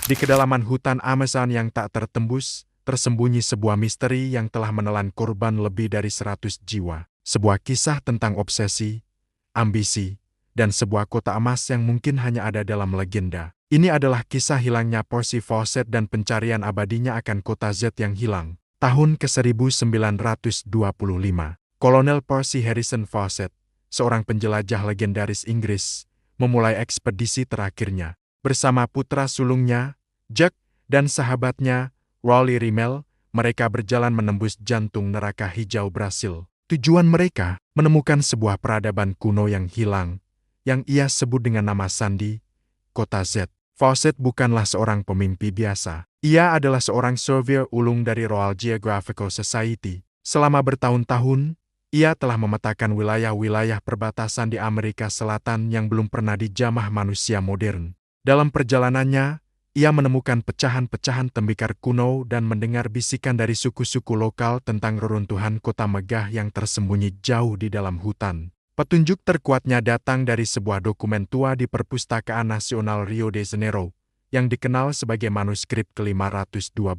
Di kedalaman hutan Amazon yang tak tertembus, tersembunyi sebuah misteri yang telah menelan korban lebih dari 100 jiwa. Sebuah kisah tentang obsesi, ambisi, dan sebuah kota emas yang mungkin hanya ada dalam legenda. Ini adalah kisah hilangnya Percy Fawcett dan pencarian abadinya akan kota Z yang hilang. Tahun ke-1925, Kolonel Percy Harrison Fawcett, seorang penjelajah legendaris Inggris, memulai ekspedisi terakhirnya. Bersama putra sulungnya, Jack, dan sahabatnya, Raleigh Rimmel, mereka berjalan menembus jantung neraka hijau Brasil. Tujuan mereka menemukan sebuah peradaban kuno yang hilang, yang ia sebut dengan nama sandi, Kota Z. Fawcett bukanlah seorang pemimpi biasa. Ia adalah seorang surveyor ulung dari Royal Geographical Society. Selama bertahun-tahun, ia telah memetakan wilayah-wilayah perbatasan di Amerika Selatan yang belum pernah dijamah manusia modern. Dalam perjalanannya, ia menemukan pecahan-pecahan tembikar kuno dan mendengar bisikan dari suku-suku lokal tentang reruntuhan kota megah yang tersembunyi jauh di dalam hutan. Petunjuk terkuatnya datang dari sebuah dokumen tua di Perpustakaan Nasional Rio de Janeiro, yang dikenal sebagai manuskrip ke-512.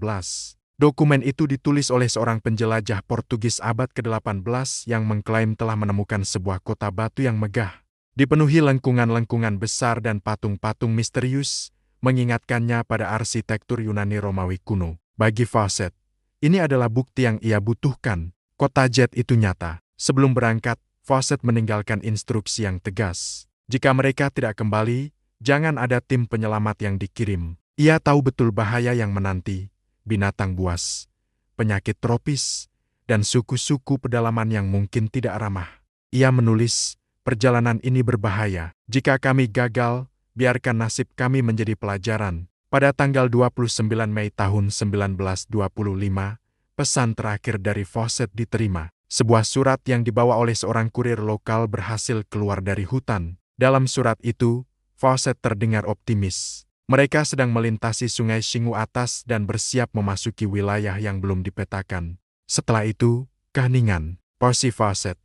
Dokumen itu ditulis oleh seorang penjelajah Portugis abad ke-18 yang mengklaim telah menemukan sebuah kota batu yang megah, dipenuhi lengkungan-lengkungan besar dan patung-patung misterius, mengingatkannya pada arsitektur Yunani Romawi kuno. Bagi Fawcett, ini adalah bukti yang ia butuhkan. Kota Z itu nyata. Sebelum berangkat, Fawcett meninggalkan instruksi yang tegas. Jika mereka tidak kembali, jangan ada tim penyelamat yang dikirim. Ia tahu betul bahaya yang menanti, binatang buas, penyakit tropis, dan suku-suku pedalaman yang mungkin tidak ramah. Ia menulis, perjalanan ini berbahaya. Jika kami gagal, biarkan nasib kami menjadi pelajaran. Pada tanggal 29 Mei tahun 1925, pesan terakhir dari Fawcett diterima. Sebuah surat yang dibawa oleh seorang kurir lokal berhasil keluar dari hutan. Dalam surat itu, Fawcett terdengar optimis. Mereka sedang melintasi sungai Xingu Atas dan bersiap memasuki wilayah yang belum dipetakan. Setelah itu, keheningan. Percy Fawcett,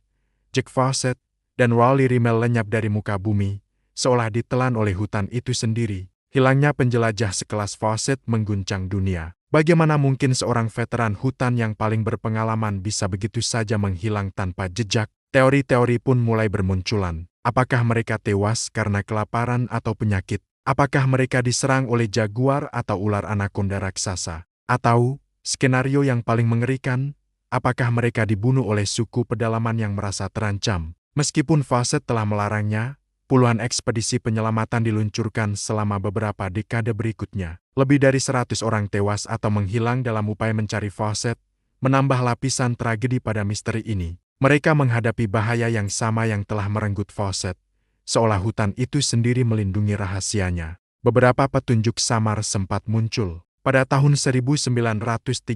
Jack Fawcett, dan Raleigh Rimmel lenyap dari muka bumi, seolah ditelan oleh hutan itu sendiri. Hilangnya penjelajah sekelas Fawcett mengguncang dunia. Bagaimana mungkin seorang veteran hutan yang paling berpengalaman bisa begitu saja menghilang tanpa jejak? Teori-teori pun mulai bermunculan. Apakah mereka tewas karena kelaparan atau penyakit? Apakah mereka diserang oleh jaguar atau ular anakonda raksasa? Atau, skenario yang paling mengerikan, apakah mereka dibunuh oleh suku pedalaman yang merasa terancam? Meskipun Fawcett telah melarangnya, puluhan ekspedisi penyelamatan diluncurkan selama beberapa dekade berikutnya. Lebih dari 100 orang tewas atau menghilang dalam upaya mencari Fawcett, menambah lapisan tragedi pada misteri ini. Mereka menghadapi bahaya yang sama yang telah merenggut Fawcett, seolah hutan itu sendiri melindungi rahasianya. Beberapa petunjuk samar sempat muncul. Pada tahun 1932,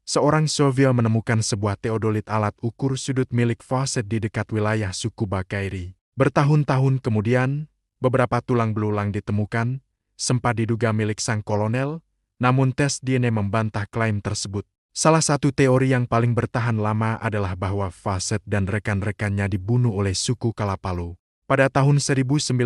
seorang surveyor menemukan sebuah teodolit alat ukur sudut milik Fawcett di dekat wilayah suku Bakairi. Bertahun-tahun kemudian, beberapa tulang belulang ditemukan, sempat diduga milik sang kolonel, namun tes DNA membantah klaim tersebut. Salah satu teori yang paling bertahan lama adalah bahwa Fawcett dan rekan-rekannya dibunuh oleh suku Kalapalo. Pada tahun 1951,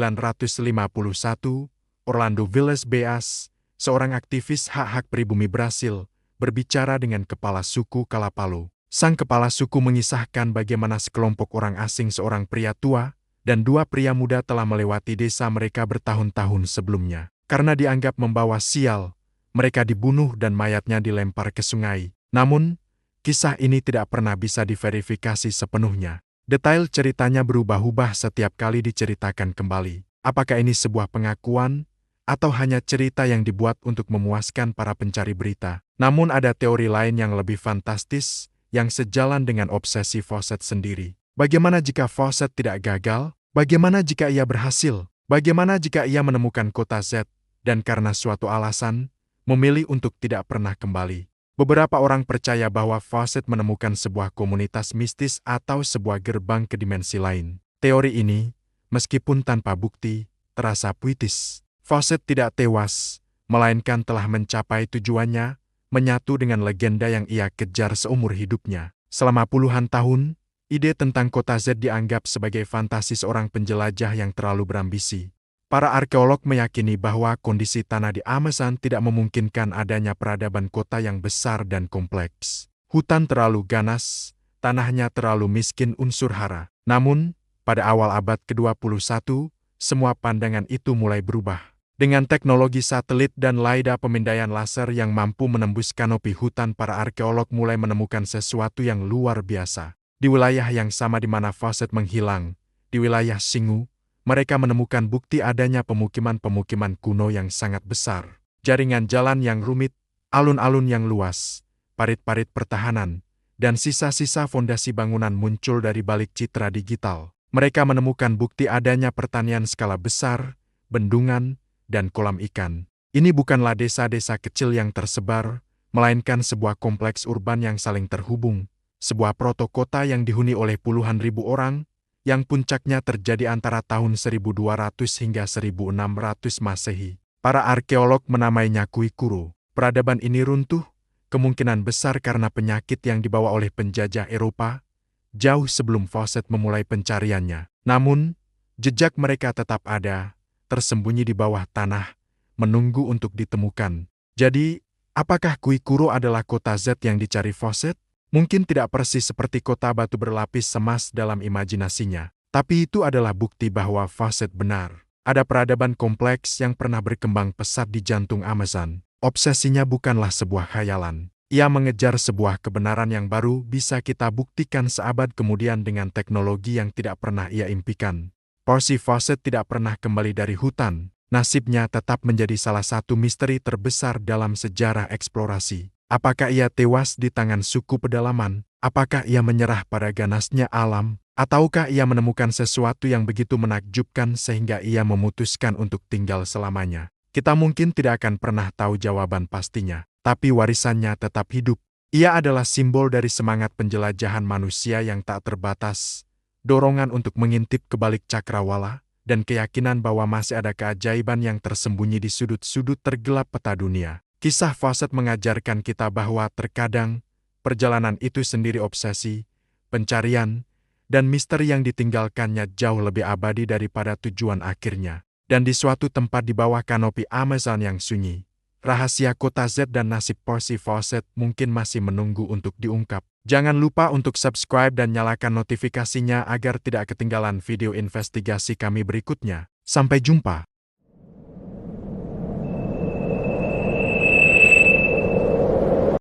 Orlando Vilas Boas, seorang aktivis hak-hak pribumi Brasil, berbicara dengan kepala suku Kalapalo. Sang kepala suku mengisahkan bagaimana sekelompok orang asing, seorang pria tua, dan dua pria muda telah melewati desa mereka bertahun-tahun sebelumnya. Karena dianggap membawa sial, mereka dibunuh dan mayatnya dilempar ke sungai. Namun, kisah ini tidak pernah bisa diverifikasi sepenuhnya. Detail ceritanya berubah-ubah setiap kali diceritakan kembali. Apakah ini sebuah pengakuan, atau hanya cerita yang dibuat untuk memuaskan para pencari berita? Namun ada teori lain yang lebih fantastis, yang sejalan dengan obsesi Fawcett sendiri. Bagaimana jika Fawcett tidak gagal? Bagaimana jika ia berhasil? Bagaimana jika ia menemukan kota Z, dan karena suatu alasan, memilih untuk tidak pernah kembali? Beberapa orang percaya bahwa Fawcett menemukan sebuah komunitas mistis atau sebuah gerbang ke dimensi lain. Teori ini, meskipun tanpa bukti, terasa puitis. Fawcett tidak tewas, melainkan telah mencapai tujuannya, menyatu dengan legenda yang ia kejar seumur hidupnya. Selama puluhan tahun, ide tentang kota Z dianggap sebagai fantasi seorang penjelajah yang terlalu berambisi. Para arkeolog meyakini bahwa kondisi tanah di Amazon tidak memungkinkan adanya peradaban kota yang besar dan kompleks. Hutan terlalu ganas, tanahnya terlalu miskin unsur hara. Namun, pada awal abad ke-21, semua pandangan itu mulai berubah. Dengan teknologi satelit dan laser pemindaian laser yang mampu menembus kanopi hutan, para arkeolog mulai menemukan sesuatu yang luar biasa. Di wilayah yang sama di mana Fawcett menghilang, di wilayah Xingu, mereka menemukan bukti adanya pemukiman-pemukiman kuno yang sangat besar. Jaringan jalan yang rumit, alun-alun yang luas, parit-parit pertahanan, dan sisa-sisa fondasi bangunan muncul dari balik citra digital. Mereka menemukan bukti adanya pertanian skala besar, bendungan, dan kolam ikan. Ini bukanlah desa-desa kecil yang tersebar, melainkan sebuah kompleks urban yang saling terhubung, sebuah protokota yang dihuni oleh puluhan ribu orang, yang puncaknya terjadi antara tahun 1200 hingga 1600 Masehi. Para arkeolog menamainya Kuikuro. Peradaban ini runtuh, kemungkinan besar karena penyakit yang dibawa oleh penjajah Eropa, jauh sebelum Fawcett memulai pencariannya. Namun, jejak mereka tetap ada, tersembunyi di bawah tanah, menunggu untuk ditemukan. Jadi, apakah Kuikuro adalah kota Z yang dicari Fawcett? Mungkin tidak persis seperti kota batu berlapis emas dalam imajinasinya, tapi itu adalah bukti bahwa Fawcett benar. Ada peradaban kompleks yang pernah berkembang pesat di jantung Amazon. Obsesinya bukanlah sebuah khayalan. Ia mengejar sebuah kebenaran yang baru bisa kita buktikan seabad kemudian dengan teknologi yang tidak pernah ia impikan. Percy Fawcett tidak pernah kembali dari hutan. Nasibnya tetap menjadi salah satu misteri terbesar dalam sejarah eksplorasi. Apakah ia tewas di tangan suku pedalaman? Apakah ia menyerah pada ganasnya alam? Ataukah ia menemukan sesuatu yang begitu menakjubkan sehingga ia memutuskan untuk tinggal selamanya? Kita mungkin tidak akan pernah tahu jawaban pastinya, tapi warisannya tetap hidup. Ia adalah simbol dari semangat penjelajahan manusia yang tak terbatas, dorongan untuk mengintip ke balik cakrawala, dan keyakinan bahwa masih ada keajaiban yang tersembunyi di sudut-sudut tergelap peta dunia. Kisah Fawcett mengajarkan kita bahwa terkadang, perjalanan itu sendiri obsesi, pencarian, dan misteri yang ditinggalkannya jauh lebih abadi daripada tujuan akhirnya. Dan di suatu tempat di bawah kanopi Amazon yang sunyi, rahasia kota Z dan nasib Percy Fawcett mungkin masih menunggu untuk diungkap. Jangan lupa untuk subscribe dan nyalakan notifikasinya agar tidak ketinggalan video investigasi kami berikutnya. Sampai jumpa.